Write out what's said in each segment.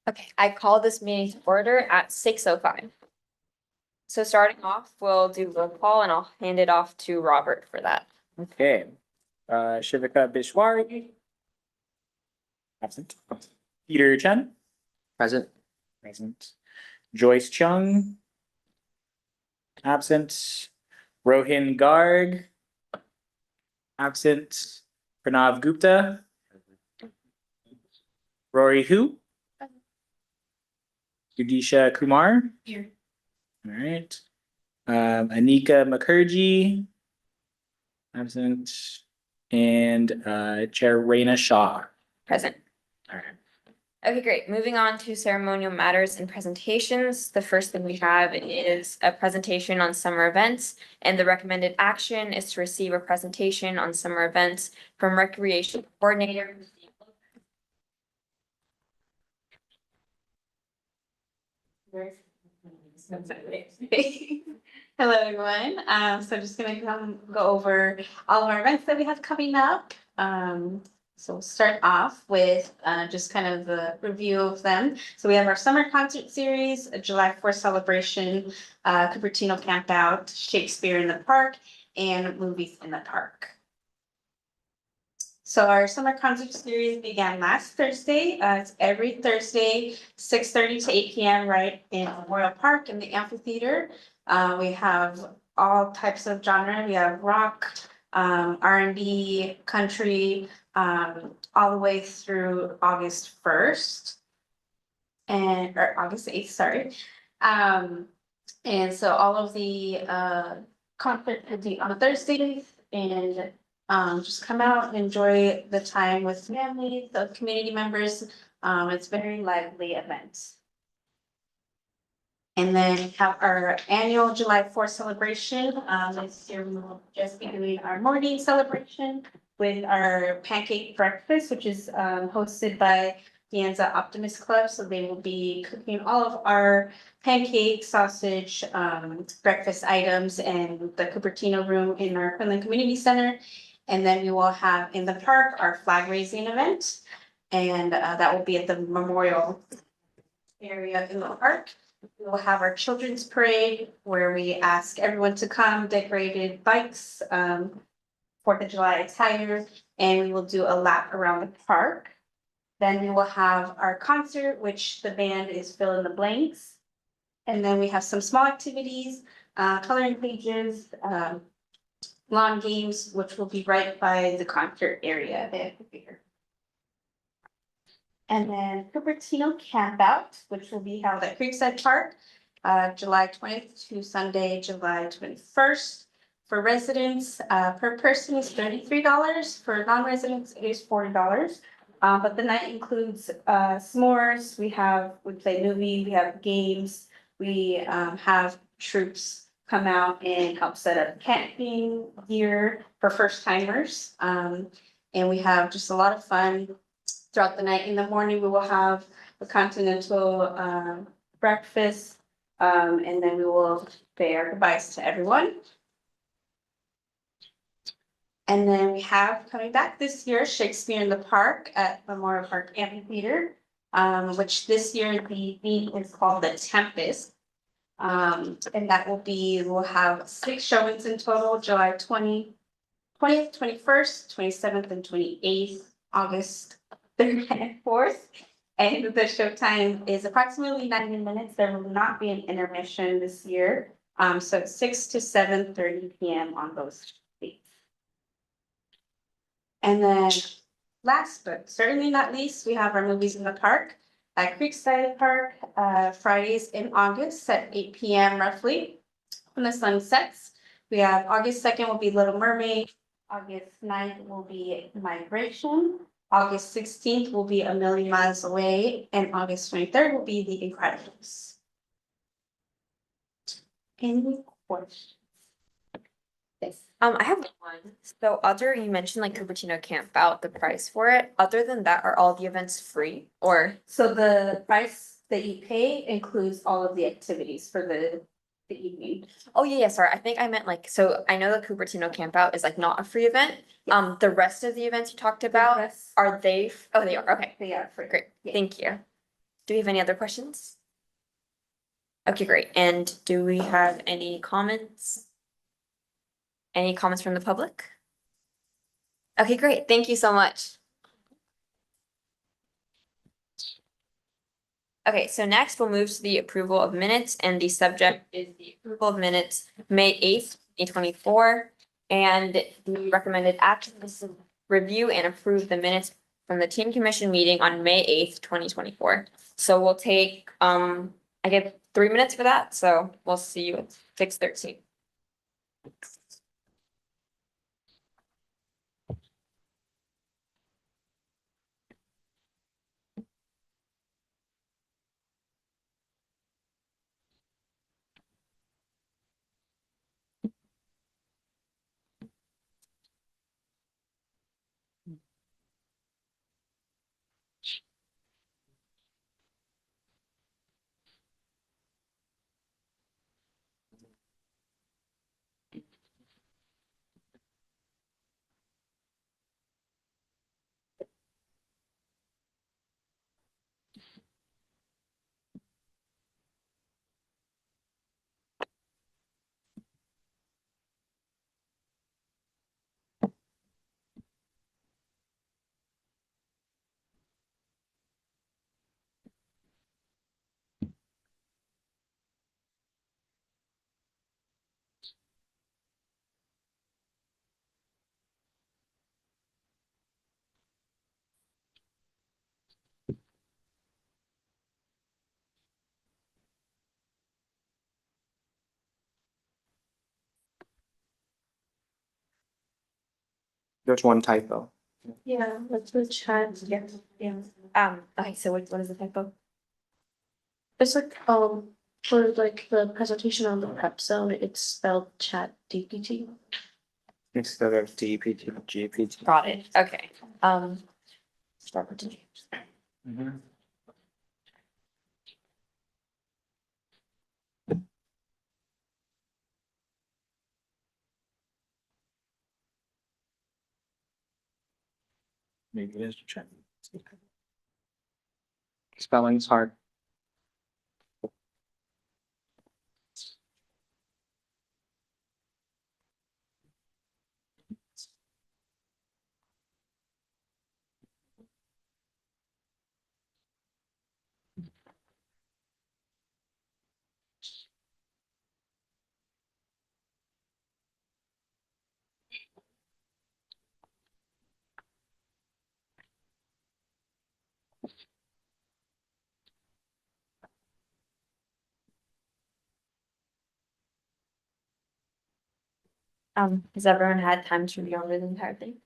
Okay, I call this meeting to order at 6:05. So starting off, we'll do roll call and I'll hand it off to Robert for that. Okay, Shivika Bishwari. Absent. Peter Chen. Present. Present. Joyce Chung. Absent. Rohin Garg. Absent. Pranav Gupta. Rory Hu. Yudisha Kumar. Here. All right. Anika Mukherjee. Absent. And Chair Raina Shaw. Present. All right. Okay, great. Moving on to ceremonial matters and presentations. The first thing we have is a presentation on summer events, and the recommended action is to receive a presentation on summer events from Recreation Coordinator. Hello, everyone. So just gonna go over all of our events that we have coming up. So we'll start off with just kind of the review of them. So we have our summer concert series, a July 4th celebration, Cupertino Camp Out, Shakespeare in the Park, and Movies in the Park. So our summer concert series began last Thursday. It's every Thursday, 6:30 to 8 p.m. right in Memorial Park in the amphitheater. We have all types of genre. We have rock, R&B, country, all the way through August 1st. Or August 8th, sorry. And so all of the concert will be on Thursdays, and just come out and enjoy the time with family, the community members. It's very lively event. And then we have our annual July 4th celebration. This year we will just be doing our morning celebration with our pancake breakfast, which is hosted by Pienza Optimist Club. So they will be cooking all of our pancake, sausage, breakfast items in the Cupertino room in our Quinlan Community Center. And then we will have in the park our flag raising event. And that will be at the memorial area in the park. We will have our children's parade where we ask everyone to come, decorated bikes, 4th of July attire, and we will do a lap around the park. Then we will have our concert, which the band is Fill in the Blanks. And then we have some small activities, coloring pages, lawn games, which will be right by the concert area there. And then Cupertino Camp Out, which will be held at Creekside Park, July 20th to Sunday, July 21st. For residents, per person is $33. For non-residents, it is $40. But the night includes s'mores. We play movie, we have games, we have troops come out and help set up camping gear for first timers. And we have just a lot of fun throughout the night. In the morning, we will have a continental breakfast, and then we will say our goodbyes to everyone. And then we have coming back this year, Shakespeare in the Park at Memorial Park Amphitheater, which this year the theme is called The Tempest. And that we'll have 6 showings in total, July 20th, 21st, 27th, and 28th, August 3rd and 4th. And the showtime is approximately 90 minutes. There will not be an intermission this year. So it's 6 to 7:30 p.m. on those dates. And then last but certainly not least, we have our Movies in the Park at Creekside Park, Fridays in August at 8 p.m. roughly when the sun sets. We have August 2nd will be Little Mermaid. August 9th will be Migration. August 16th will be A Million Miles Away. And August 23rd will be The Incredibles. Any questions? Yes. I have one. So you mentioned like Cupertino Camp Out, the price for it. Other than that, are all the events free or? So the price that you pay includes all of the activities for the evening. Oh, yeah, sorry. I think I meant like, so I know the Cupertino Camp Out is like not a free event. The rest of the events you talked about, are they? Oh, they are. Okay, They are free. great. Yeah. Thank you. Do we have any other questions? Okay, great. And do we have any comments? Any comments from the public? Okay, great. Thank you so much. Okay, so next we'll move to the approval of minutes, and the subject is the approval of minutes, May 8th, 2024. And the recommended action is to review and approve the minutes from the team commission meeting on May 8th, 2024. So we'll take, I get 3 minutes for that, so we'll see you at 6:13. There's one typo. Yeah, let's the chat. Yeah. Yeah. Okay, so what is the typo? It's like, for like the presentation on the prep zone, it's spelled chat DPT. Instead of DPT, GPT. Got it. Okay. Start with the James. Mhm. Maybe it is check. Spelling's hard. Has everyone had time to review over the entire thing?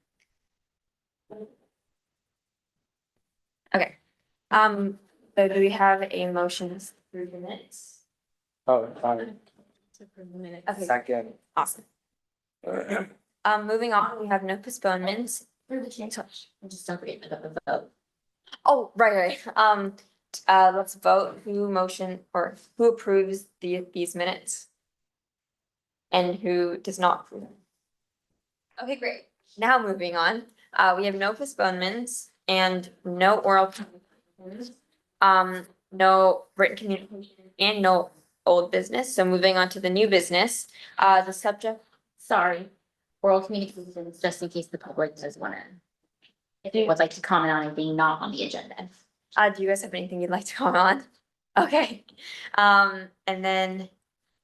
Okay. So do we have a motion through the minutes? Oh, fine. Okay, Second. awesome. Moving on, we have no postponements. Just don't forget the vote. Oh, right. Let's vote who motion or who approves these minutes. And who does not approve them. Okay, great. Now moving on, we have no postponements and no oral communications, no written communication and no old business. So moving on to the new business, the subject, Sorry, oral communications, just in case the public does wanna. If they would like to comment on it being not on the agenda. do you guys have anything you'd like to comment on? Okay, and then,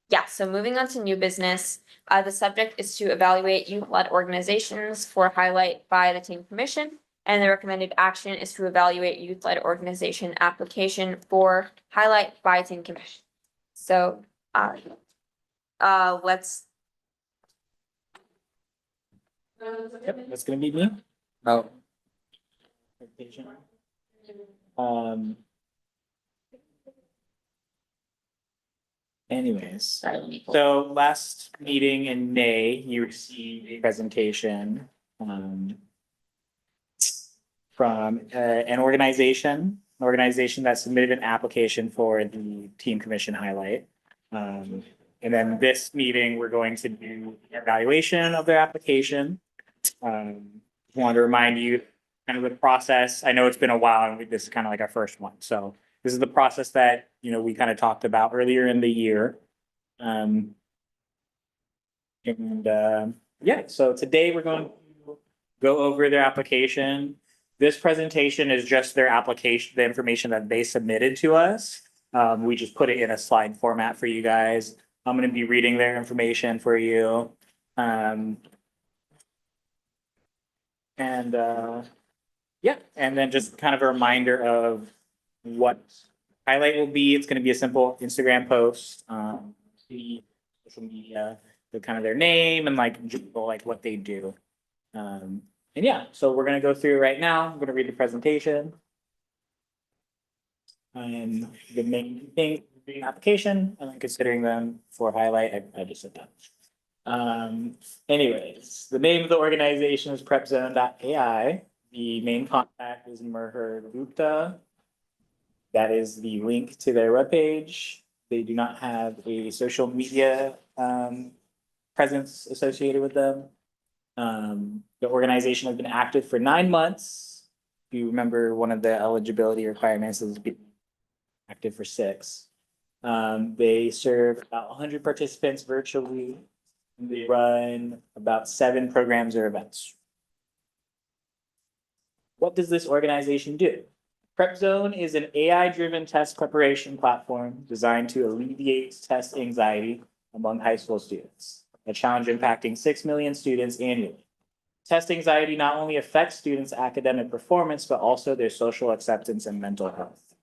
yeah, so moving on to new business, the subject is to evaluate youth-led organizations for highlight by the team commission. And the recommended action is to evaluate youth-led organization application for highlight by team commission. So, let's. Yep, that's gonna be me. Oh. Um. Anyways, Sorry, let me pull. so last meeting in May, you received a presentation, from, an organization that submitted an application for the team commission highlight. And then this meeting, we're going to do evaluation of their application. Want to remind you kind of the process. I know it's been a while and this is kind of like our first one. So This is the process that, we kind of talked about earlier in the year. Yeah, so today we're going to go over their application. This presentation is just their application, the information that they submitted to us. We just put it in a slide format for you guys. I'm going to be reading their information for you. Yeah, and then just kind of a reminder of what highlight will be. It's going to be a simple Instagram post, the social media, the kind of their name and like what they do. And yeah, so we're going to go through right now. I'm going to read the presentation. And the main thing, the application, and then considering them for highlight, I just said that. Anyways, the name of the organization is prepzone.ai. The main contact is Merher Gupta. That is the link to their webpage. They do not have a social media presence associated with them. The organization has been active for 9 months. If you remember, one of the eligibility requirements is be active for 6. They serve about 100 participants virtually. They run about 7 programs or events. What does this organization do? PrepZone is an AI-driven test preparation platform designed to alleviate test anxiety among high school students, a challenge impacting 6 million students annually. Test anxiety not only affects students' academic performance, but also their social acceptance and mental health.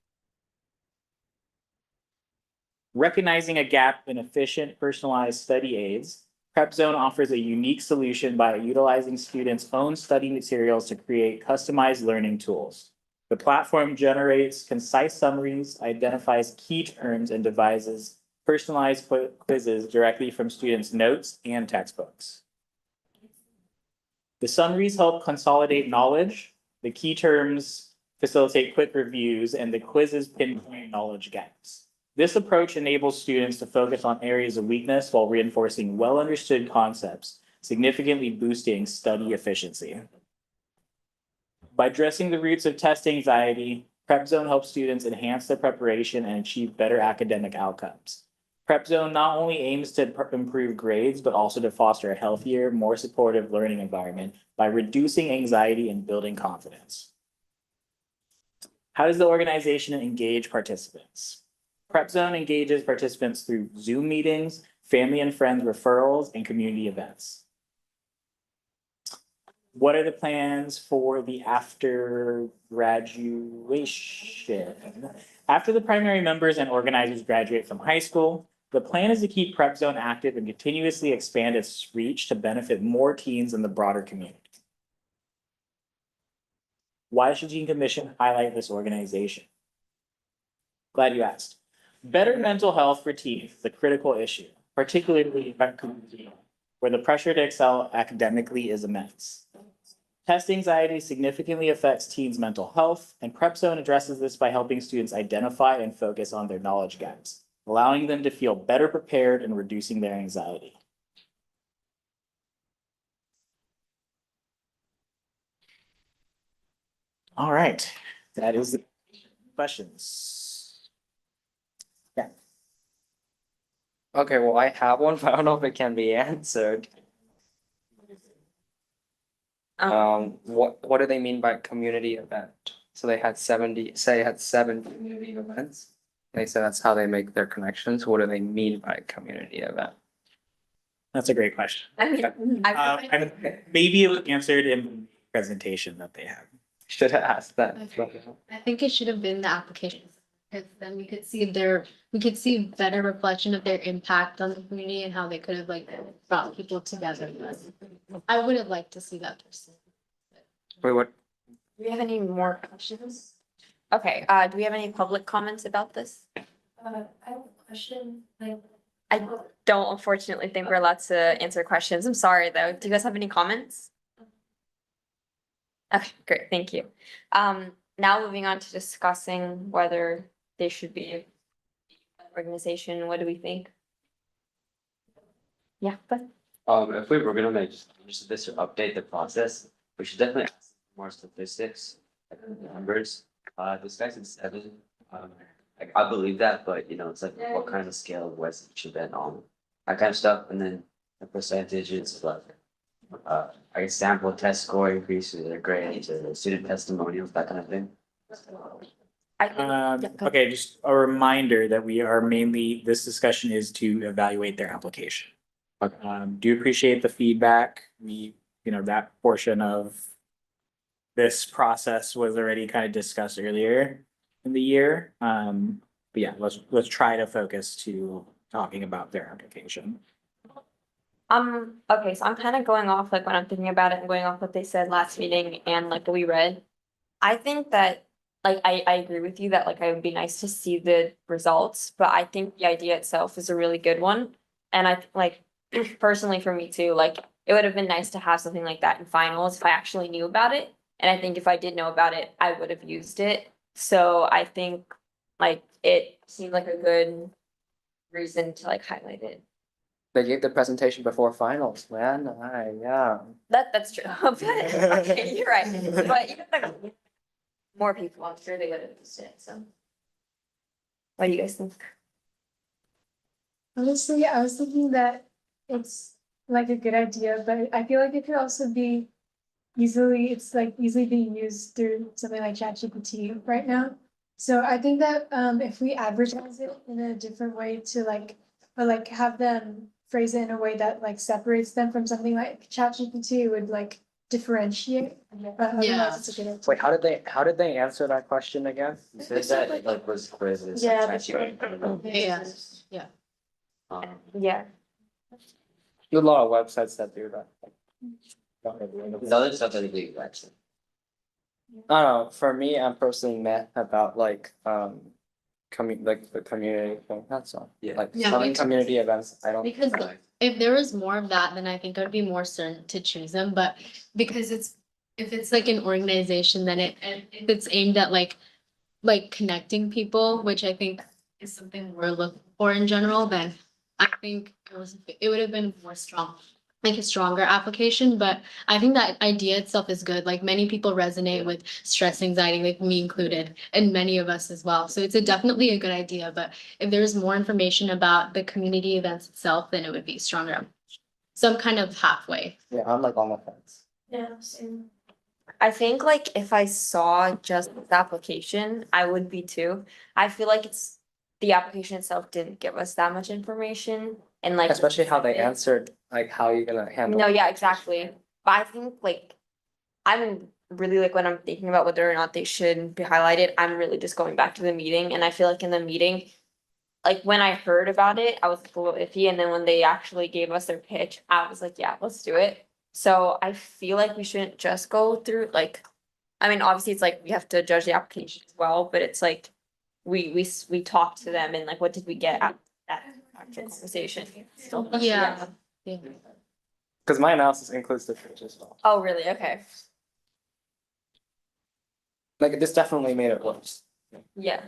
Recognizing a gap in efficient, personalized study aids, PrepZone offers a unique solution by utilizing students' own study materials to create customized learning tools. The platform generates concise summaries, identifies key terms, and devises personalized quizzes directly from students' notes and textbooks. The summaries help consolidate knowledge, the key terms facilitate quick reviews, and the quizzes pinpoint knowledge gaps. This approach enables students to focus on areas of weakness while reinforcing well-understood concepts, significantly boosting study efficiency. By addressing the roots of test anxiety, PrepZone helps students enhance their preparation and achieve better academic outcomes. PrepZone not only aims to improve grades, but also to foster a healthier, more supportive learning environment by reducing anxiety and building confidence. How does the organization engage participants? PrepZone engages participants through Zoom meetings, family and friends referrals, and community events. What are the plans for the after graduation? After the primary members and organizers graduate from high school, the plan is to keep PrepZone active and continuously expand its reach to benefit more teens in the broader community. Why should Teen Commission highlight this organization? Glad you asked. Better mental health for teens is a critical issue, particularly in Cupertino, where the pressure to excel academically is immense. Test anxiety significantly affects teens' mental health, and PrepZone addresses this by helping students identify and focus on their knowledge gaps, allowing them to feel better prepared and reducing their anxiety. All right, that is the questions. Yeah. Okay, well, I have one, but I don't know if it can be answered. What do they mean by community event? So they had 7 community events. They said that's how they make their connections. What do they mean by community event? That's a great question. I mean, And maybe it was answered in the presentation that they had. Should have asked that. I think it should have been the application, because then we could see better reflection of their impact on the community and how they could have like brought people together. I would have liked to see that person. Wait, what? do we have any more questions? Okay, do we have any public comments about this? I have a question, like, I don't unfortunately think we're allowed to answer questions. I'm sorry, though. Do you guys have any comments? Okay, great, thank you. Now moving on to discussing whether they should be an organization, what do we think? Yeah, but If we were gonna make just this to update the process, we should definitely ask more statistics, like numbers. This guy said 7 Like, I believe that, but it's like what kind of scale was each event on, that kind of stuff, and then the percentages like. I guess sample test score increases, or grades, or student testimonials, that kind of thing. I think, yeah, go ahead. Okay, just a reminder that this discussion is to evaluate their application. Do appreciate the feedback. That portion of this process was already kind of discussed earlier in the year. But yeah, let's try to focus to talking about their application. Okay, so I'm kind of going off like when I'm thinking about it and going off what they said last meeting and like what we read. I think that like I agree with you that like it would be nice to see the results, but I think the idea itself is a really good one. And I like personally for me too, like it would have been nice to have something like that in finals if I actually knew about it. And I think if I did know about it, I would have used it. So I think like it seemed like a good reason to like highlight it. They gave the presentation before finals, man. Yeah. That's true. But okay, you're right. But even like more people, I'm sure they would have used it, so. What do you guys think? Honestly, I was thinking that it's like a good idea, but I feel like it could also be it's like easily being used through something like ChatGPT right now. So I think that if we advertise it in a different way to or like have them phrase it in a way that like separates them from something like ChatGPT would like differentiate. But otherwise it's a good idea. Wait, how did they answer that question again? It says that like was quizzes. Yeah, like, that's ChatGPT. Yeah. Um, Yeah. There's a lot of websites that do that. the other stuff that they do, actually. I don't know, for me, I'm personally mad about like, like the community thing, that's all. Yeah. Like Yeah, some me too. community events, I don't. Because Right. if there was more of that, then I think I'd be more certain to choose them, but because if it's like an organization, then and if it's aimed at like connecting people, which I think is something we're looking for in general, then I think it would have been more strong, like a stronger application, but I think that idea itself is good. Like many people resonate with stress, anxiety, like me included, and many of us as well. So it's definitely a good idea, but if there's more information about the community events itself, then it would be stronger. So I'm kind of halfway. Yeah, I'm like on the fence. Yeah, same. I think like if I saw just the application, I would be too. I feel like the application itself didn't give us that much information and like. Especially how they answered, like how you're gonna handle. No, yeah, exactly. But I think like, I'm really like when I'm thinking about whether or not they should be highlighted, I'm really just going back to the meeting and I feel like in the meeting. Like when I heard about it, I was a little iffy and then when they actually gave us their pitch, I was like, yeah, let's do it. So I feel like we shouldn't just go through like, I mean, obviously it's like we have to judge the application as well, but it's like. We talked to them and like, what did we get out of that actual conversation? Still. Yeah. Yeah. Cause my analysis includes the pitch as well. Oh, really? Okay. Like this definitely made it worse. Yeah.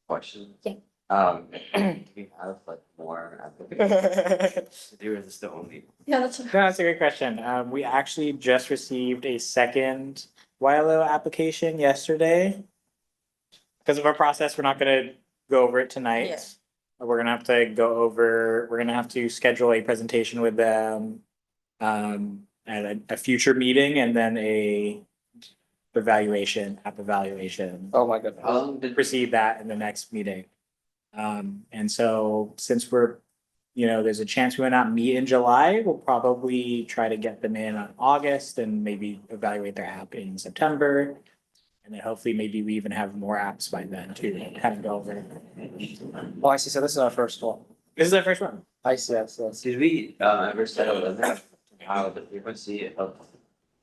Question. Yeah. Do we have like more applications? Or is this the only? Yeah, that's. No, that's a great question. We actually just received a second YLO application yesterday. Because of our process, we're not gonna go over it tonight. Yes. We're gonna have to schedule a presentation with them. At a future meeting and then app evaluation. Oh my goodness. How long did Proceed that in the next meeting. And so since there's a chance we might not meet in July, we'll probably try to get them in on August and maybe evaluate their app in September. And then hopefully maybe we even have more apps by then to kind of go over. Oh, I see, so this is our first one. This is our first one. I see, that's. Did we ever set a limit how the frequency of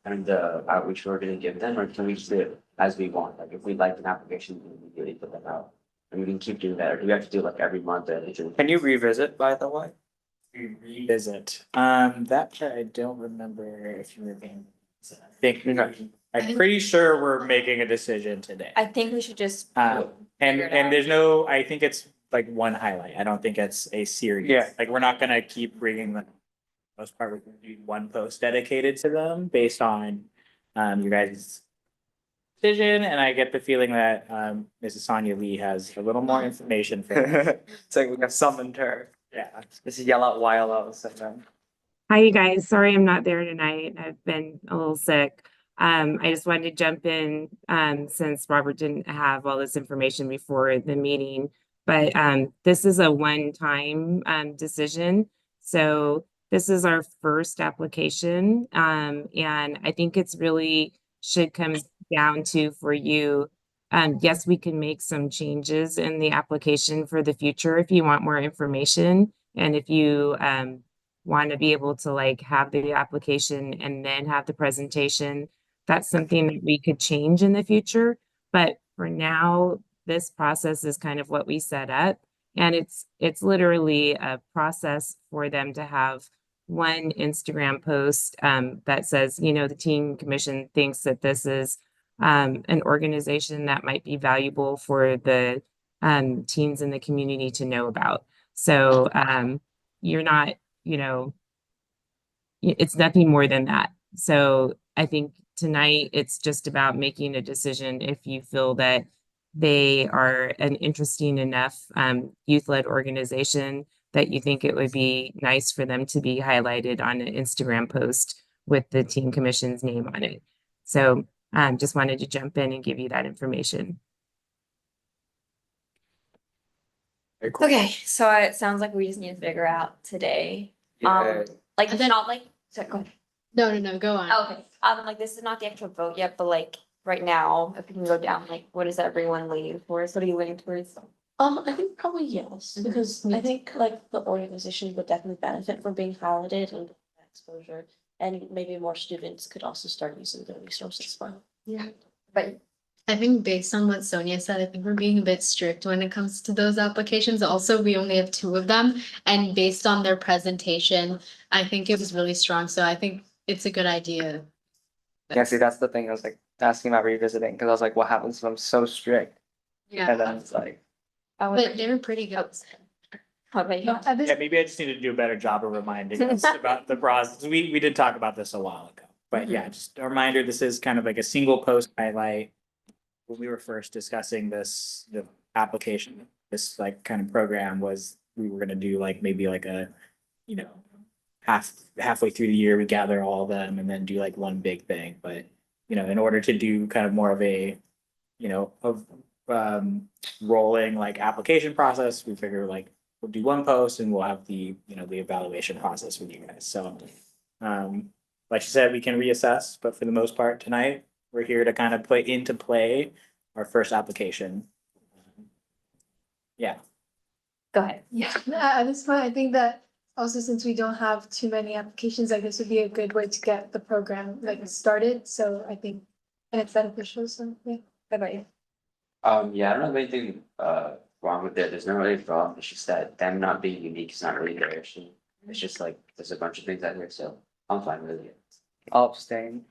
and the outreach we're gonna give them, or can we just do it as we want? Like if we like an application, we can really put them out. And we can keep doing that, or do we have to do like every month or every 2 months? Can you revisit, by the way? Revisit. That part I don't remember if you were being. I'm pretty sure we're making a decision today. I think we should just. And Figure it out. there's I think it's like one highlight. I don't think it's a series. Yeah. Like, we're not gonna keep bringing them. Most part, we're gonna do one post dedicated to them based on, you guys' decision, and I get the feeling that Mrs. Sonia Lee has a little more information for us. It's like we have summoned her. Yeah. Just yell out while I was saying. Hi, you guys. Sorry I'm not there tonight. I've been a little sick. I just wanted to jump in since Robert didn't have all this information before the meeting. But this is a one-time decision. So this is our first application. And I think it's really should come down to for you. Yes, we can make some changes in the application for the future if you want more information. And if you want to be able to like have the application and then have the presentation, that's something that we could change in the future. But for now, this process is kind of what we set up. And it's literally a process for them to have one Instagram post that says, you know, the teen commission thinks that this is an organization that might be valuable for the teens in the community to know about. So you're not, you know, it's nothing more than that. So I think tonight it's just about making a decision if you feel that they are an interesting enough youth-led organization that you think it would be nice for them to be highlighted on an Instagram post with the Teen Commission's name on it. So just wanted to jump in and give you that information. Very cool. Okay, so it sounds like we just need to figure out today. Yeah. Like And then- not like, sorry, go ahead. No, go on. Okay, like this is not the actual vote yet, but like right now, if we can go down, like what does everyone lean towards? What are you leaning towards? I think probably yes, because Me I think like the organization would definitely benefit from being highlighted and exposure. And maybe more students could also start using the resources as well. But I think based on what Sonia said, I think we're being a bit strict when it comes to those applications. Also, we only have 2 of them, and based on their presentation, I think it was really strong. So I think it's a good idea. Yeah, see, that's the thing. I was like asking about revisiting because I was like, what happens if I'm so strict? And then it's like, But they were pretty good. what about you? At this Yeah, maybe I just need to do a better job of reminding us about the process. We did talk about this a while ago. But yeah, just a reminder, this is kind of like a single post highlight. When we were first discussing this, the application, this like kind of program was, we were gonna do like maybe like a, you know, halfway through the year, we gather all of them and then do like one big thing. But, you know, in order to do kind of more of a, you know, of rolling like application process, we figure like we'll do one post and we'll have the, you know, the evaluation process with you guys. So like you said, we can reassess, but for the most part tonight, we're here to kind of put into play our first application. Yeah. Go ahead. Yeah, at this point, I think that also since we don't have too many applications, like this would be a good way to get the program like started. So I think, and it's beneficial, so yeah. What about you? Yeah, I don't have anything wrong with it. There's no really problem. It's just that them not being unique is not really their issue. It's just like there's a bunch of things out there, so I'm fine with it. I'll abstain.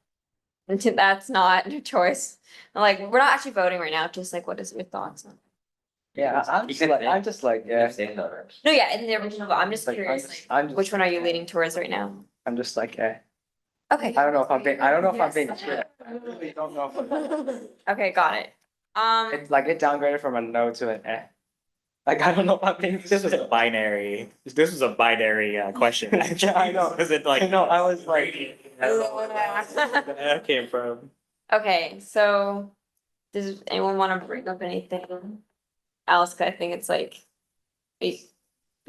That's not a choice. Like, we're not actually voting right now, just like, what is your thoughts on? Yeah, I'm just like, yeah. Staying over. No, yeah, in the original vote, I'm just Like, curious, I'm like, just- which one are you leaning towards right now? I'm just like, eh. Okay, I don't know if I'm being strict. I really don't know. okay, got it. It's like it downgraded from a no to an eh. Like, I don't know if I'm being. This was a binary question. Yeah, I know. Is it like? I know, I was like. That came from. Okay, so does anyone want to bring up anything else? 'Cause I think it's like we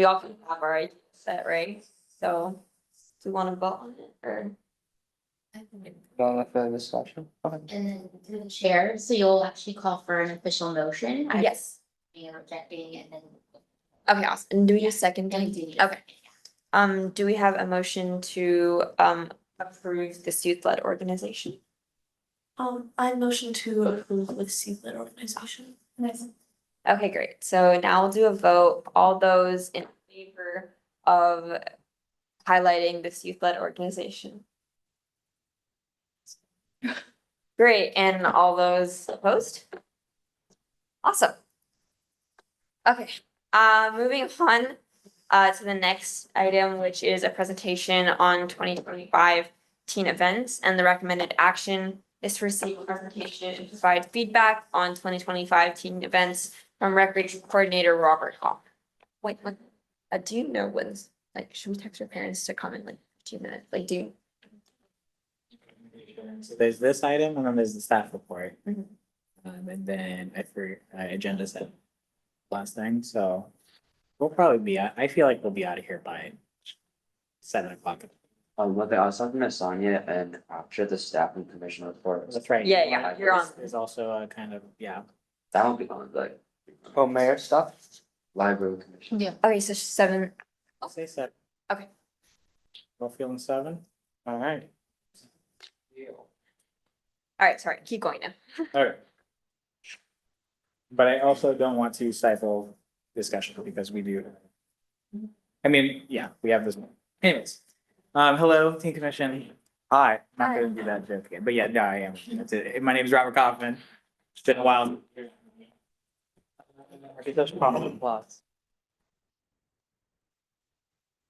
all can have our ideas set, right? So do we want to vote on it or? Going with the discussion. Okay. And then through the chair, so you'll actually call for an official motion. Yes. Being rejecting and then. Okay, awesome. And do we just second? And it? do you- Okay. Do we have a motion to approve this youth-led organization? I motion to approve with youth-led organization. Okay, great. So now we'll do a vote. All those in favor of highlighting this youth-led organization? Great, and all those opposed? Awesome. Okay, moving on to the next item, which is a presentation on 2025 teen events, and the recommended action is to receive a presentation and provide feedback on 2025 teen events from Recreation Coordinator Robert Hawk. Wait, what, do you know when's, like, should we text our parents to come in like 2 minutes? Like, do, So there's this item and then there's the staff report. Mhm. And then agenda set last thing, so we'll probably be, I feel like we'll be out of here by 7 o'clock. One thing, I was talking to Sonia and after the staff and commission report, That's right. Yeah, you're on. There's also a kind of, yeah. that won't be on, like, Oh, mayor stuff? library commission. Yeah. okay, so 7, I'll say 7. Okay. We're feeling 7? All right. all right, sorry, keep going now. All right. But I also don't want to stifle discussion because we do. I mean, yeah, we have this one. Anyways, hello, Teen Commission. Hi, not gonna do that joke again, but yeah, no, I am. That's it. My name is Robert Kaufman. It's been a while. Plus.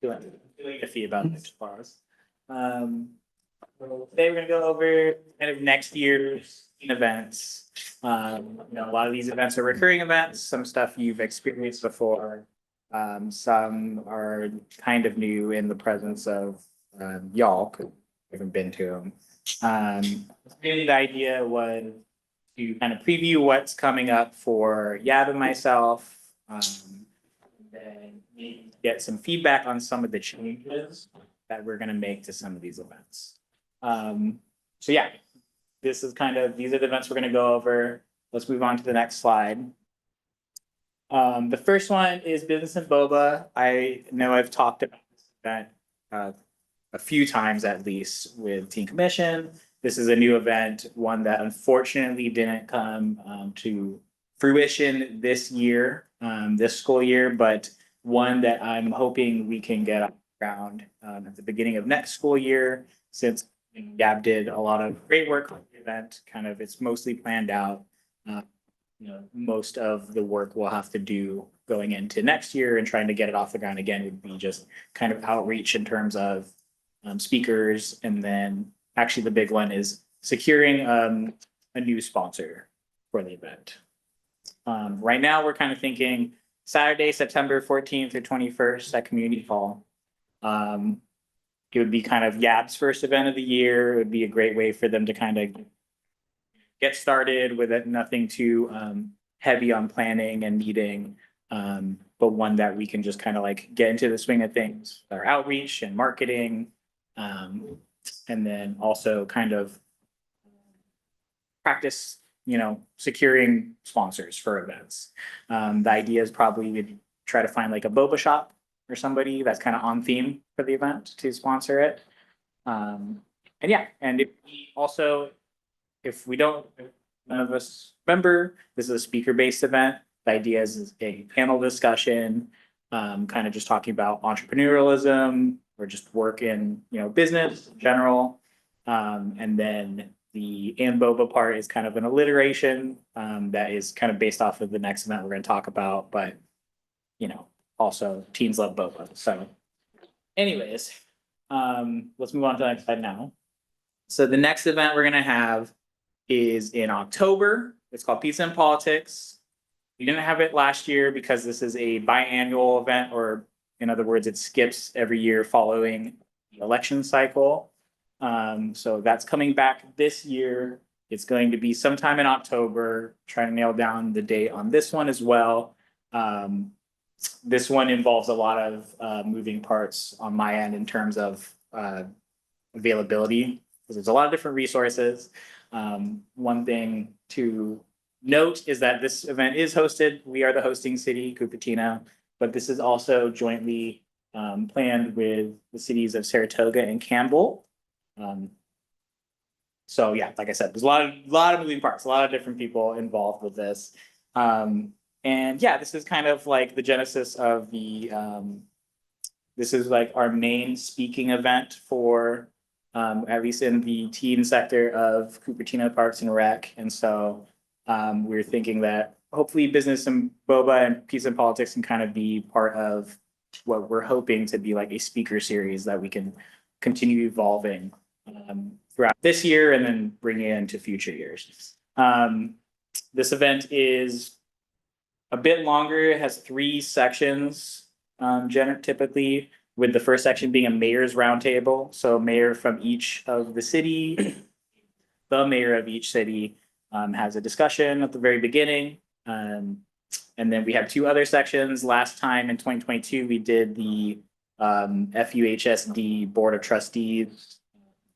Doing iffy about this pause. Today we're gonna go over kind of next year's events. A lot of these events are recurring events, some stuff you've experienced before. Some are kind of new in the presence of y'all, because we haven't been to them. Really the idea was to kind of preview what's coming up for Yab and myself. Then maybe get some feedback on some of the changes that we're gonna make to some of these events. So yeah, this is these are the events we're gonna go over. Let's move on to the next slide. The first one is Business and Boba. I know I've talked about this event a few times at least with Teen Commission. This is a new event, one that unfortunately didn't come to fruition this year, this school year, but one that I'm hoping we can get around at the beginning of next school year, since Gab did a lot of great work on the event. It's mostly planned out. Most of the work we'll have to do going into next year and trying to get it off the ground again would be just kind of outreach in terms of speakers. And then actually the big one is securing a new sponsor for the event. Right now, we're kind of thinking Saturday, September 14th or 21st at Community Hall. It would be kind of Yab's first event of the year. It would be a great way for them to kind of get started with it, nothing too heavy on planning and meeting, but one that we can just kind of like get into the swing of things, our outreach and marketing, and then also kind of practice, securing sponsors for events. The idea is probably we'd try to find like a boba shop or somebody that's kind of on theme for the event to sponsor it. And yeah, and if we don't, none of us remember, this is a speaker-based event. The idea is a panel discussion, kind of just talking about entrepreneurialism or just work in, business in general. And then the and boba part is kind of an alliteration that is kind of based off of the next event we're going to talk about, but also teens love boba. So anyways, let's move on to the next slide now. So the next event we're going to have is in October. It's called Pizza and Politics. We didn't have it last year because this is a biannual event, or in other words, it skips every year following the election cycle. So that's coming back this year. It's going to be sometime in October. Trying to nail down the date on this one as well. This one involves a lot of moving parts on my end in terms of availability, because there's a lot of different resources. One thing to note is that this event is hosted. We are the hosting city, Cupertino, but this is also jointly planned with the cities of Saratoga and Campbell. So yeah, like I said, there's a lot of moving parts, a lot of different people involved with this. And yeah, this is kind of like the genesis of the, this is like our main speaking event for, at least in the teen sector of Cupertino Parks and Rec. And so we're thinking that hopefully Business and Boba and Peace and Politics can kind of be part of what we're hoping to be like a speaker series that we can continue evolving throughout this year and then bring it into future years. This event is a bit longer. It has 3 sections, typically, with the first section being a mayor's roundtable. So mayor from each of the city, the mayor of each city has a discussion at the very beginning. And then we have 2 other sections. Last time in 2022, we did the FUHSD Board of Trustees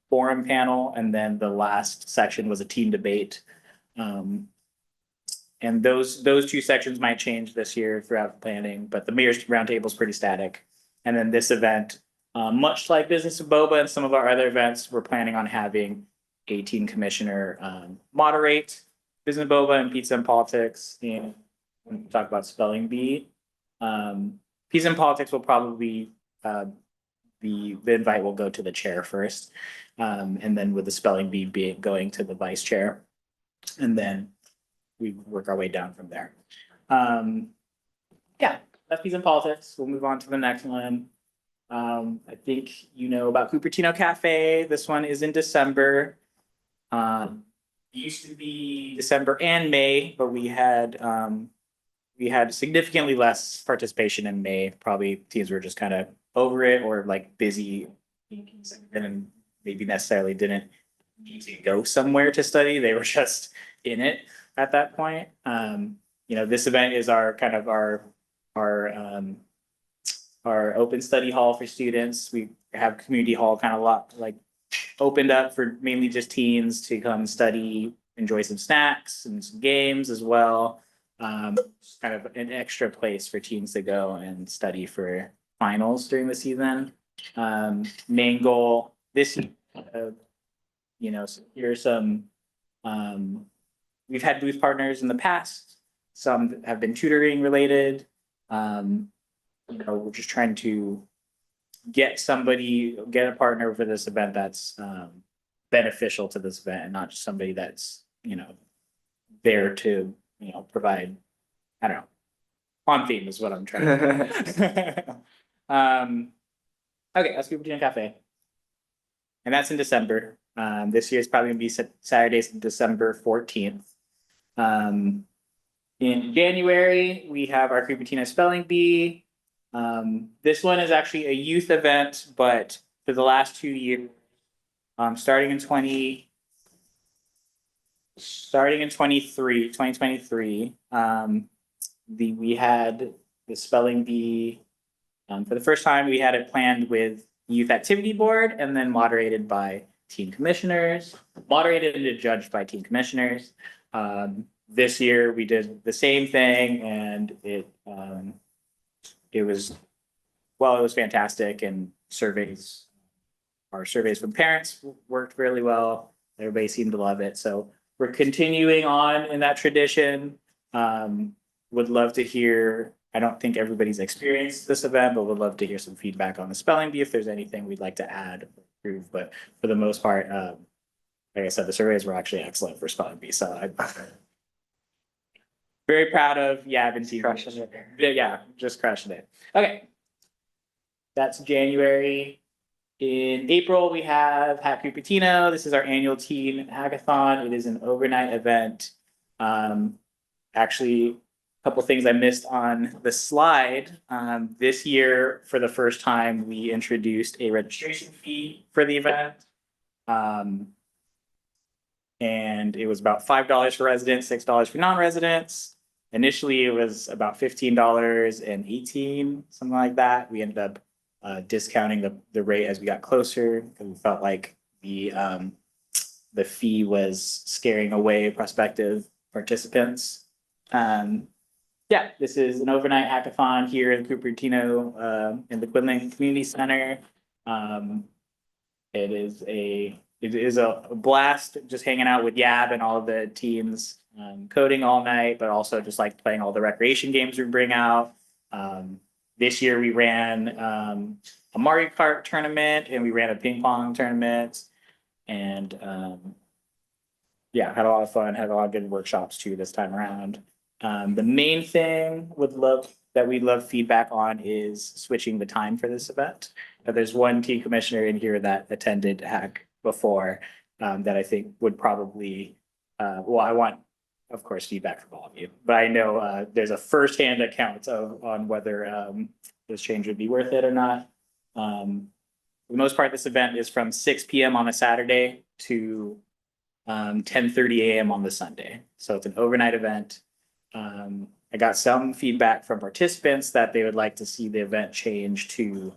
forum panel, and then the last section was a team debate. And those 2 sections might change this year throughout the planning, but the mayor's roundtable is pretty static. And then this event, much like Business of Boba and some of our other events, we're planning on having a team commissioner moderate Business of Boba and Pizza and Politics, and talk about spelling bee. Pizza and Politics will probably the invite will go to the chair first, and then with the spelling bee being going to the vice chair, and then we work our way down from there. Yeah, that's Pizza and Politics. We'll move on to the next one. I think you know about Cupertino Cafe. This one is in December. It used to be December and May, but we had significantly less participation in May. Probably teams were just kind of over it or like busy and maybe necessarily didn't need to go somewhere to study. They were just in it at that point. You know, this event is our kind of our open study hall for students. We have community hall kind of like opened up for mainly just teens to come study, enjoy some snacks and some games as well. Just kind of an extra place for teens to go and study for finals during the season. Main goal this year, you know, so here's some, we've had booth partners in the past. Some have been tutoring related. You know, we're just trying to get a partner for this event that's beneficial to this event and not just somebody that's, you know, there to, you know, provide, I don't know, on theme is what I'm trying to okay, that's Cupertino Cafe. And that's in December. This year is probably gonna be Saturday, December 14th. In January, we have our Cupertino Spelling Bee. This one is actually a youth event, but for the last 2 years, starting in 2023, we had the spelling bee. For the first time, we had it planned with youth activity board and then moderated by team commissioners, moderated and judged by team commissioners. This year we did the same thing, and it was fantastic, and our surveys from parents worked really well. Everybody seemed to love it. So we're continuing on in that tradition. Would love to hear, I don't think everybody's experienced this event, but would love to hear some feedback on the spelling bee if there's anything we'd like to add or improve. But for the most part, like I said, the surveys were actually excellent for spelling bee. So I'm very proud of Yab and team. Crushing it. Yeah, just crushing it. Okay. That's January. In April, we have Hack Cupertino. This is our annual teen hackathon. It is an overnight event. Actually, a couple things I missed on the slide. This year, for the first time, we introduced a registration fee for the event. And it was about $5 for residents, $6 for non-residents. Initially, it was about $15 and $18, something like that. We ended up discounting the rate as we got closer because we felt like the fee was scaring away prospective participants. Yeah, this is an overnight hackathon here in Cupertino, in the Quinlan Community Center. It is a blast just hanging out with Yab and all of the teams, coding all night, but also just like playing all the recreation games we bring out. This year we ran a Mario Kart tournament and we ran a ping pong tournament, and yeah, had a lot of fun, had a lot of good workshops too this time around. The main thing we'd love feedback on is switching the time for this event. There's one team commissioner in here that attended Hack before, that I think would probably, well, I want, of course, feedback from all of you, but I know, there's a firsthand account on whether, this change would be worth it or not. For the most part, this event is from 6 p.m. on a Saturday to 10:30 a.m. on the Sunday. So it's an overnight event. I got some feedback from participants that they would like to see the event change to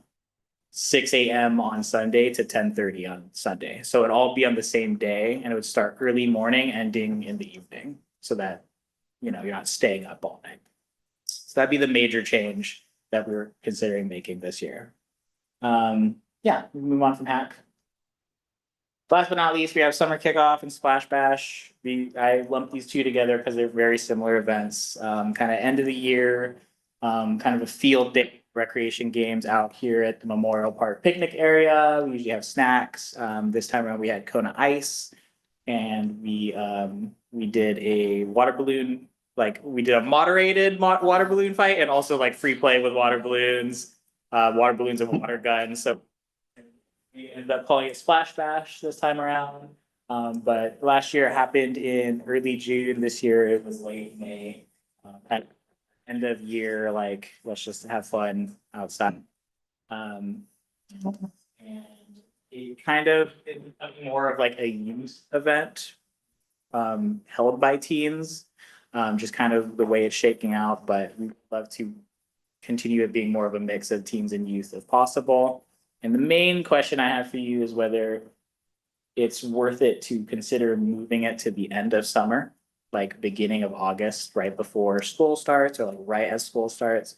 6 a.m. on Sunday to 10:30 on Sunday. So it'd all be on the same day and it would start early morning, ending in the evening, so that, you're not staying up all night. So that'd be the major change that we're considering making this year. Yeah, we move on from hack. Last but not least, we have summer kickoff and splash bash. I lumped these two together because they're very similar events. Kind of end of the year, kind of a field day, recreation games out here at the Memorial Park picnic area. We usually have snacks. This time around we had Kona Ice, and we did a water balloon. Like, we did a moderated water balloon fight, and also like free play with water balloons and water guns. So we ended up calling it Splash Bash this time around. But last year it happened in early June. This year it was late May. Kind of end of year, like, let's just have fun outside. And it kind of more of like a youth event held by teens. Just kind of the way it's shaking out, but we'd love to continue it being more of a mix of teens and youth if possible. And the main question I have for you is whether it's worth it to consider moving it to the end of summer, like beginning of August, right before school starts, or like right as school starts.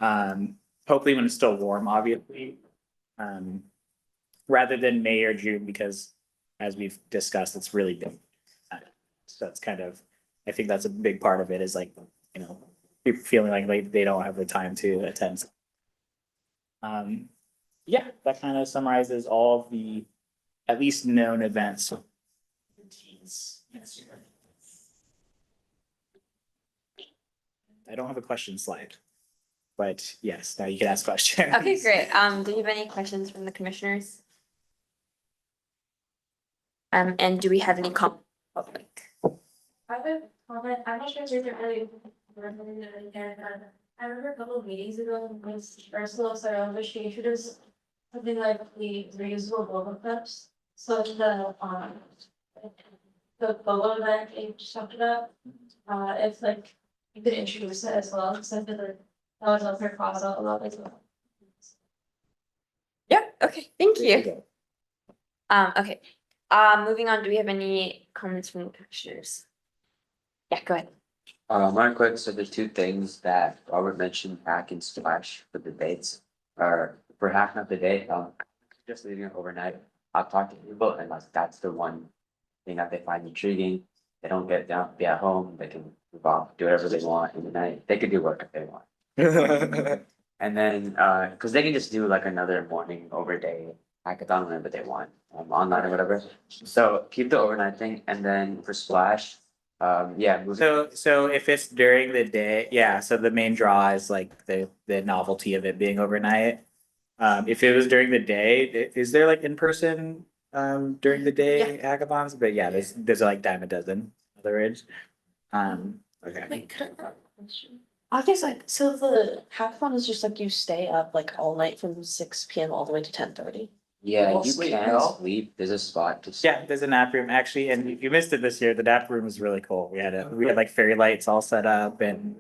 Hopefully when it's still warm, obviously. Rather than May or June, because as we've discussed, it's really big. So that's kind of, I think that's a big part of it, is like, people feeling like they don't have the time to attend. Yeah, that kind of summarizes all of the at least known events. I don't have a question slide, but yes, now you can ask questions. Okay, great. Do you have any questions from the commissioners? And do we have any public? I have a comment, I'm not sure if there's really. I remember a couple of meetings ago, when Ursula Sarova, she introduced something like the reusable bubble cups. So the bubble that you just talked about, it's like, you could introduce it as well, because I feel like that was up for cross out a lot as well. Yeah, okay, thank you. Okay, moving on, do we have any comments from the commissioners? Yeah, go ahead. Real quick, so the two things that Robert mentioned back in Splash for the dates are for half of the day, just leaving it overnight. I've talked to people and that's the one thing that they find intriguing. They don't get down, be at home, they can move off, do whatever they want in the night. They could do work if they want. And then, cause they can just do like another morning overday hackathon whenever they want, online or whatever. So keep the overnight thing, and then for Splash, yeah. So if it's during the day, yeah, so the main draw is like the novelty of it being overnight. If it was during the day, is there like in person during the day hackathons? But yeah, there's like dime a dozen other words. Okay. Wait, could I- I guess like, so the hackathon is just like you stay up like all night from 6 p.m. all the way to 10:30. Yeah, Well, you sleep can well. sleep, there's a spot to. Yeah, there's a nap room actually, and if you missed it this year, the nap room was really cool. We had like fairy lights all set up and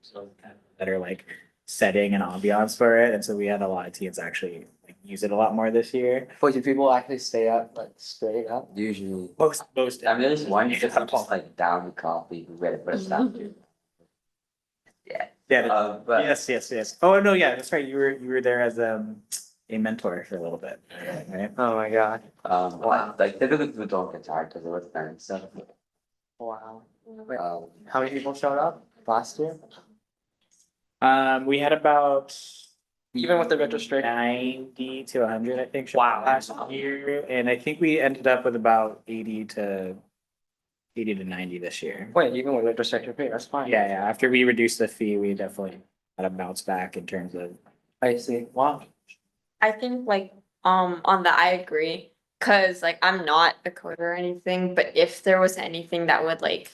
so kind of better like setting and ambiance for it, and so we had a lot of teens actually like use it a lot more this year. But do people actually stay up, like straight up? Usually, Most. I mean, there's one, you just like down the coffee, you ready to put a stop to. Yeah. Yeah. But. Yes. Oh no, yeah, that's right. You were there as a mentor for a little bit, right? Oh my god, Like typically people don't get tired because it was fun and stuff. wow. How many people showed up last year? We had about Even with the registration? 90 to 100, I think, showed up last year, and I think we ended up with about 80 to 90 this year. Wait, even with registration fee, that's fine. Yeah, after we reduced the fee, we definitely had a bounce back in terms of. I see, wow. I think like, on that, I agree. Cause like I'm not a coder or anything, but if there was anything that would like,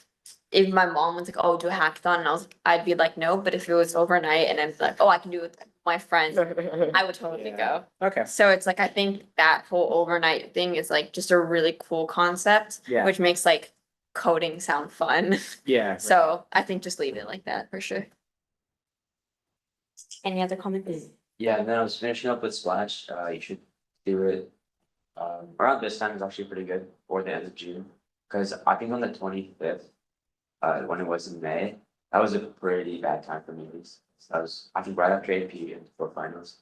if my mom was like, oh, do a hackathon, and I'd be like, no, but if it was overnight and I'm like, oh, I can do it with my friends, I would totally Yeah. go. Okay. So it's like, I think that whole overnight thing is like just a really cool concept, Yeah. which makes like coding sound fun. Yeah. So I think just leave it like that for sure. Any other comments? Yeah, and then I was finishing up with Splash, you should do it. Around this time is actually pretty good, or the end of June, cause I think on the 25th. When it was in May, that was a pretty bad time for meetings. That was, I think, right after AP and before finals.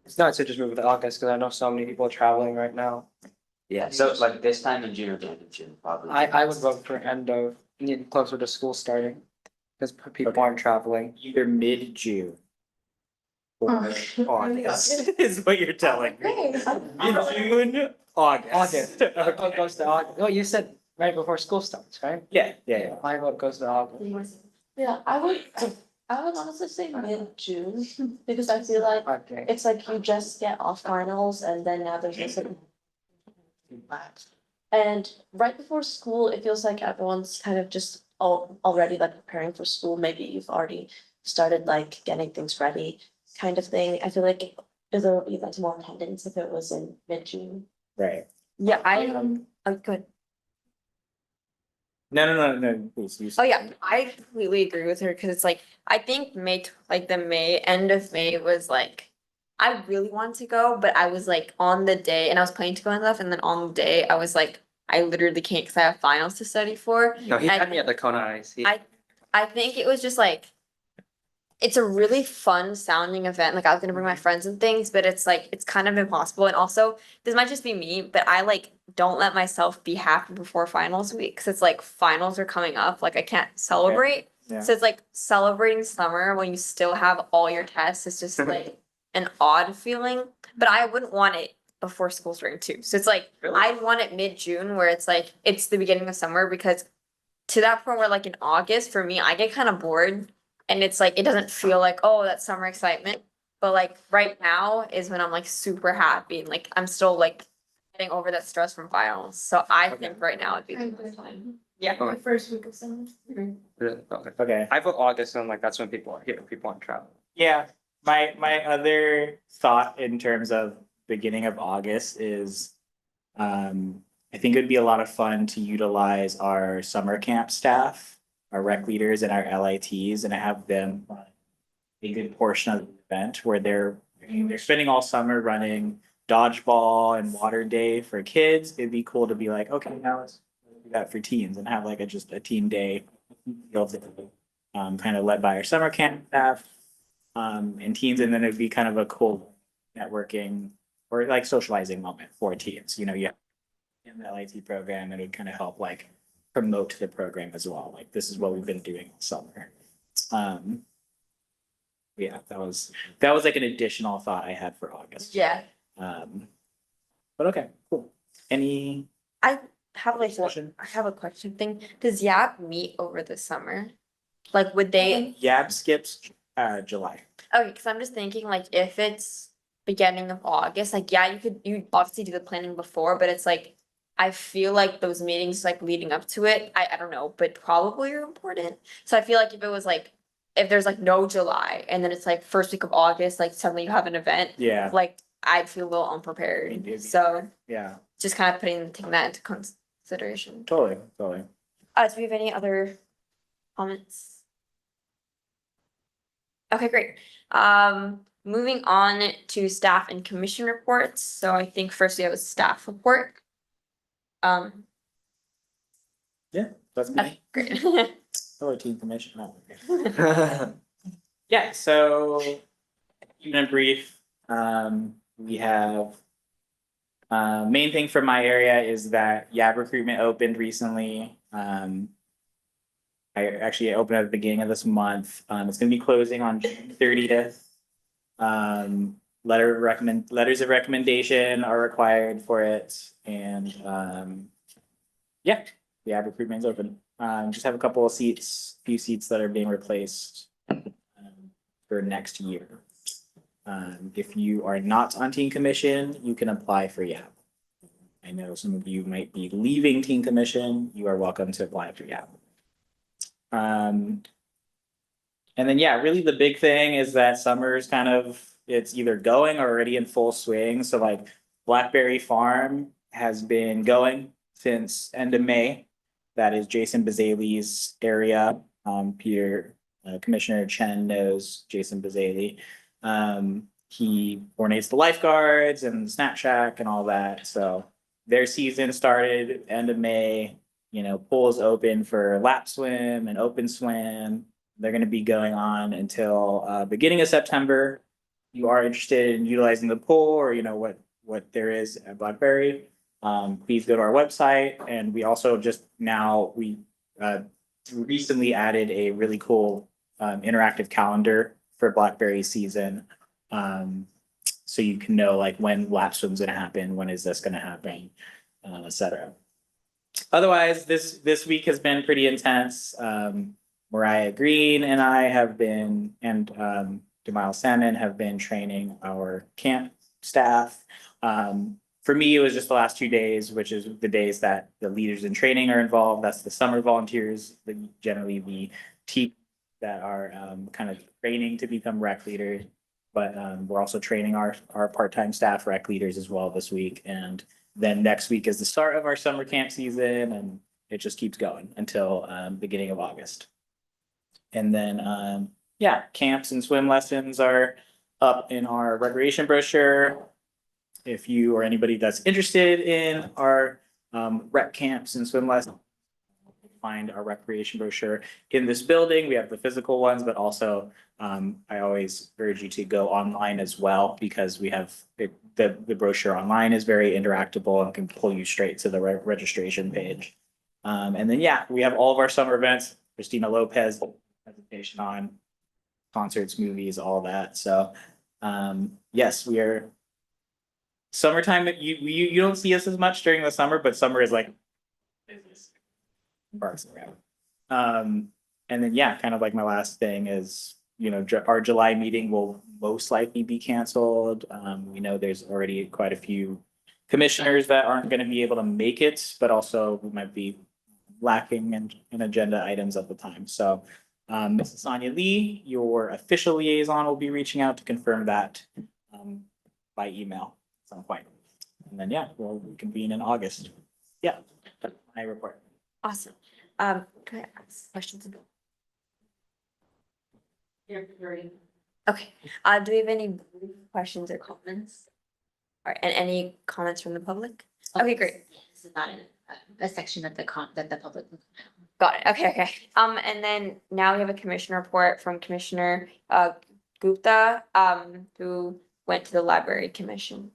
It's not to just move to August, because I know so many people are traveling right now. Yeah, so like this time in June or the end of June, probably. I would vote for end of, closer to school starting, because people Okay. aren't traveling. Either mid-June. Or Oh. August is what you're telling me. Mid-June, August. August. My vote Okay. goes to August. No, you said right before school starts, right? Yeah. My vote goes to August. Yeah, I would honestly say mid-June, because I feel like Okay. it's like you just get off finals and then now there's this. And right before school, it feels like everyone's kind of just already like preparing for school. Maybe you've already started like getting things ready, kind of thing. I feel like there would be like more attendance if it was in mid-June. Right. Yeah, oh, good. No, please, you. Oh, yeah, I completely agree with her, cause it's like, I think like the end of May was like, I really wanted to go, but I was like on the day, and I was planning to go and stuff, and then on the day, I was like, I literally can't, cause I have finals to study for. No, he And had me at the Kona Ice. I think it was just like, it's a really fun sounding event. Like I was gonna bring my friends and things, but it's like it's kind of impossible. And also, this might just be me, but I like don't let myself be happy before finals week because it's like finals are coming up. Like I can't celebrate. Yeah. So it's like celebrating summer when you still have all your tests. It's just like an odd feeling. But I wouldn't want it before school starting too. So it's like I'd want it mid-June where it's like it's the beginning of summer because to that point where like in August for me, I get kind of bored and it's like, it doesn't feel like, oh, that's summer excitement. But like right now is when I'm like super happy and like I'm still like getting over that stress from finals. So I think right now would be the best time. Yeah. Okay. The first week of summer. Really? Okay. Okay. I vote August, and like that's when people are here, people aren't traveling. Yeah, my other thought in terms of beginning of August is, I think it'd be a lot of fun to utilize our summer camp staff, our rec leaders and our LITs and have them run a good portion of the event where they're spending all summer running dodgeball and water day for kids. It'd be cool to be like, okay, now let's do that for teens and have like just a team day. Kind of led by our summer camp staff, and teens, and then it'd be kind of a cool networking or like socializing moment for teens. You know, you have in the LIT program, and it would kind of help like promote the program as well. Like this is what we've been doing all summer. Yeah, that was like an additional thought I had for August. Yeah. But okay, cool. Any I have like, discussion? I have a question thing. Does YAP meet over the summer? Like, would they, Yab skips July. okay, cause I'm just thinking like if it's beginning of August, like, yeah, you obviously do the planning before, but it's like. I feel like those meetings like leading up to it, I don't know, but probably are important. So I feel like if it was like, if there's like no July and then it's like first week of August, like suddenly you have an event, Yeah, like I'd feel a little unprepared. Maybe. So yeah, just kind of taking that into consideration. totally. Do we have any other comments? Okay, great. Moving on to staff and commission reports. So I think first we have a staff report. Yeah, that's me. Great. Oh, team commission. Oh, yeah, so in a brief, we have main thing for my area is that YAB recruitment opened recently. I actually opened at the beginning of this month. It's gonna be closing on June 30th. Letters of recommendation are required for it, and yeah, the YAB recruitment's open. Just have a couple of few seats that are being replaced for next year. If you are not on team commission, you can apply for YAB. I know some of you might be leaving teen commission, you are welcome to apply for yeah. And then, yeah, really the big thing is that summer's kind of, it's either going or already in full swing. So like Blackberry Farm has been going since end of May. That is Jason Bazaley's area. Peter, Commissioner Chen knows Jason Bazaley. He coordinates the lifeguards and snack shack and all that. So their season started end of May. You know, pools open for lap swim and open swim. They're going to be going on until beginning of September. You are interested in utilizing the pool or you know what there is at Blackberry. Please go to our website. And we also just now we recently added a really cool interactive calendar for Blackberry season. So you can know like when lap swim's going to happen, when is this going to happen, etc. Otherwise, this week has been pretty intense. Mariah Green and I have been, and Demisle Salmon have been training our camp staff. For me, it was just the last 2 days, which is the days that the leaders in training are involved. That's the summer volunteers, generally the team that are kind of training to become rec leaders. But we're also training our part-time staff rec leaders as well this week. And then next week is the start of our summer camp season, and it just keeps going until beginning of August. And then, yeah, camps and swim lessons are up in our recreation brochure. If you or anybody that's interested in our rec camps and swim lessons, find our recreation brochure in this building. We have the physical ones, but also I always urge you to go online as well because we have the brochure online is very interactable and can pull you straight to the registration page. And then, yeah, we have all of our summer events. Christina Lopez presentation on concerts, movies, all that. So yes, we are summertime. You don't see us as much during the summer, but summer is like business. And then yeah, kind of like my last thing is, you know, our July meeting will most likely be canceled. We know there's already quite a few commissioners that aren't going to be able to make it, but also we might be lacking in agenda items at the time. So Mrs. Sonia Lee, your official liaison, will be reaching out to confirm that by email at some point. And then, yeah, we'll convene in August. Yeah, that's my report. Awesome. Can I ask questions? Okay, do we have any questions or comments? Or and any comments from the public? Okay, great. This is not a section that the public. Got it. Okay. And then now we have a commissioner report from Commissioner Gupta, who went to the library commission.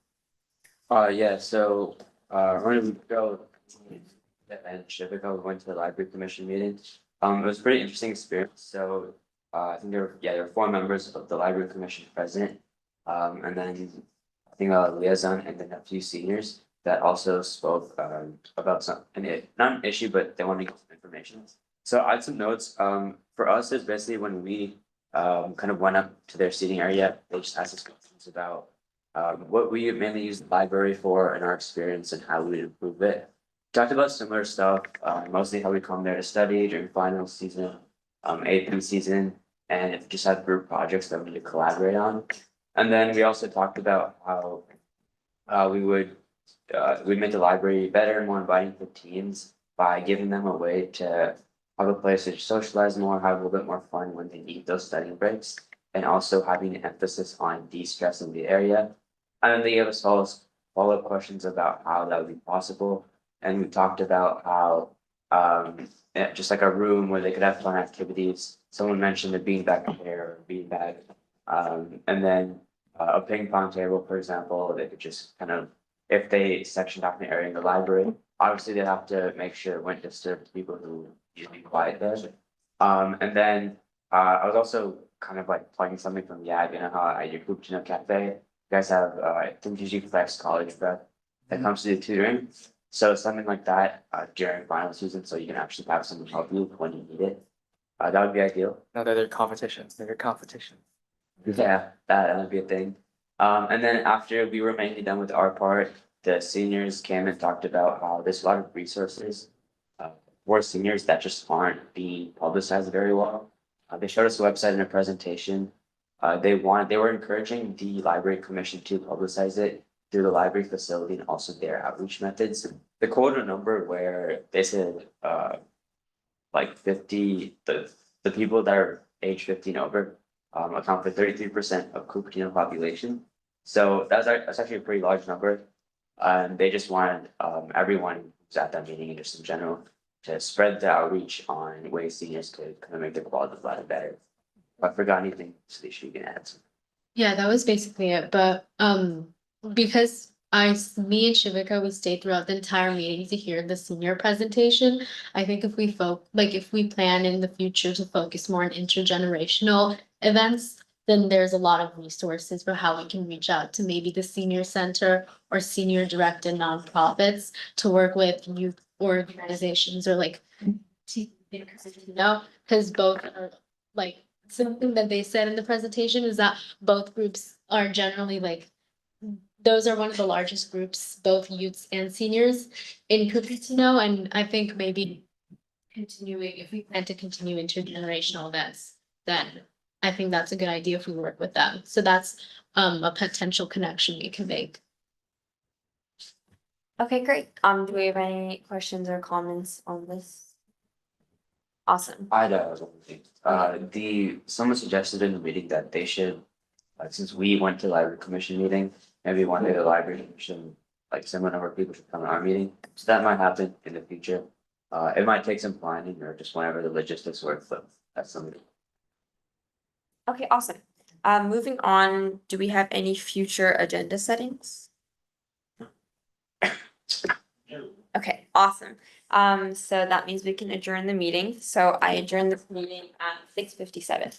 Yeah, so when we go and Shivico went to the library commission meeting. It was a pretty interesting experience. So I think there were 4 members of the library commission present. And then I think a liaison and then a few seniors that also spoke about not an issue, but they wanted to get some information. So I had some notes. For us, it's basically when we kind of went up to their seating area, they just asked us questions about what we mainly use the library for in our experience and how we improve it. Talked about similar stuff, mostly how we come there to study during final season, AP season, and if we just have group projects that we need to collaborate on. And then we also talked about how we would we'd make the library better and more inviting for teens by giving them a way to have a place to socialize more, have a little bit more fun when they need those studying breaks, and also having an emphasis on de-stressing the area. And then they gave us follow-up questions about how that would be possible. And we talked about how just like a room where they could have fun activities. Someone mentioned a beanbag chair or beanbag. And then a ping pong table, for example, they could just kind of, if they sectioned off an area in the library, obviously they have to make sure it went disturbed to people who usually be quiet there. And then I was also kind of like plugging something from YAG, you know how at your Cupertino cafe, you guys have I think usually Flex College Prep that comes to the tutoring. So something like that during final season, so you can actually have someone help you when you need it. That would be ideal. No, they're competitions. They're competition. Yeah, that would be a thing. And then after we were mainly done with our part, the seniors came and talked about how there's a lot of resources for seniors that just aren't being publicized very well. They showed us a website and a presentation. They were encouraging the library commission to publicize it through the library facility and also their outreach methods. The quoted number where they said like 50, the people that are age 15 over account for 33% of Cupertino population. So that's actually a pretty large number. They just wanted everyone who's at that meeting and just in general to spread the outreach on ways seniors could kind of make their quality of life better. If I forgot anything, please you can add some. Yeah, that was basically it, but, because me and Shivika, we stayed throughout the entire meeting to hear the senior presentation. I think if we if we plan in the future to focus more on intergenerational events, then there's a lot of resources for how we can reach out to maybe the senior center or senior directed nonprofits to work with youth organizations or like, because both are like, something that they said in the presentation is that both groups are generally like, those are one of the largest groups, both youths and seniors in Cupertino, and I think maybe continuing, if we plan to continue intergenerational events, then I think that's a good idea if we work with them. So that's a potential connection we can make. Okay, great. Do we have any questions or comments on this? Awesome. I don't know. Someone suggested in the meeting that they should, since we went to library commission meeting, maybe one day the library commission, like similar number of people should come to our meeting. So that might happen in the future. It might take some planning or just whenever the logistics work, but that's something. Okay, awesome. Moving on, do we have any future agenda settings? Okay, awesome. So that means we can adjourn the meeting. So I adjourn the meeting at 6:57.